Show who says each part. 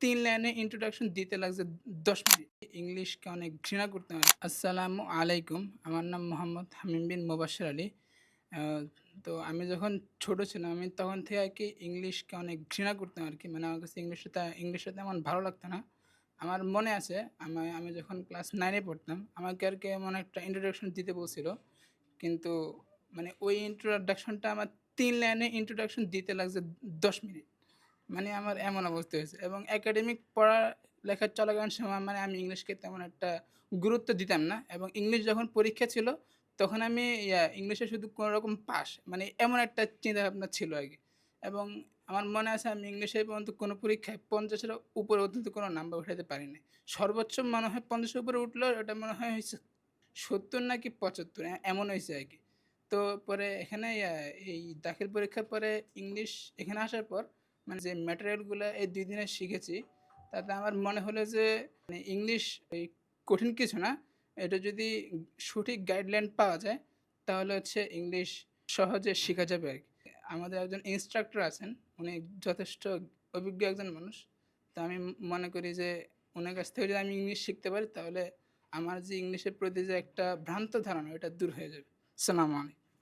Speaker 1: ৩ লাইনে ইন্ট্রোডাকশন দিতে লাগছে ১০ মিনিট। ইংলিশকে অনেক ঘৃণা করতাম আরকি। আসসালামু আলাইকুম। আমার নাম মোহাম্মদ হামিম বিন মোবাশ্বের আলী। আ তো আমি যখন ছোট ছিলাম আমি তখন থেকে আরকি ইংলিশকে অনেক ঘৃণা করতাম আরকি। মানে আমার কাছে ইংলিশটা তেমন ভালো লাগতো না। আমার মনে আছে আমি যখন ক্লাস 9 এ পড়তাম আমাকে আরকি এমন একটা ইন্ট্রোডাকশন দিতে বলছিল। কিন্তু মানে ওই ইন্ট্রোডাকশনটা আমার ৩ লাইনে ইন্ট্রোডাকশন দিতে লাগছে ১০ মিনিট। মানে আমার এমন অবস্থা হয়েছে এবং একাডেমিক পড়ালেখা চলাকালীন সময় মানে আমি ইংলিশকে তেমন একটা গুরুত্ব দিতাম না এবং ইংলিশ যখন পরীক্ষা ছিল তখন আমি ইংলিশে শুধু কোনোরকম পাস মানে এমন একটা চিন্তাভাবনা ছিল আরকি। এবং আমার মনে আছে আমি ইংলিশে এই পর্যন্ত কোনো পরীক্ষায় ৫০ এর উপরে অন্তত কোনো নাম্বার উঠাতে পারি নাই। সর্বোচ্চ মনে হয় ৫০ এর উপরে উঠলেও ওটা মনে হয় হইছে ৭০ নাকি ৭৫ এমন হইছে আরকি। তো পরে এখানে এই দাখিল পরীক্ষার পরে ইংলিশ এখানে আসার পর মানে যে ম্যাটেরিয়ালগুলা এই ২ দিনে শিখেছি, তাতে আমার মনে হলো যে মানে ইংলিশ এই কঠিন কিছু না। এটা যদি সঠিক গাইডলাইন পাওয়া যায়, তাহলে হচ্ছে ইংলিশ সহজে শিখা যাবে আরকি। আমাদের একজন ইন্সট্রাক্টর আছেন, উনি যথেষ্ট অভিজ্ঞ একজন মানুষ। তো আমি মনে করি যে উনার কাছ থেকে যদি আমি ইংলিশ শিখতে পারি, তাহলে আমার যে ইংলিশের প্রতি যে একটা ভ্রান্ত ধারণা, ওটা দূর হয়ে যাবে। আসসালামু আলাইকুম।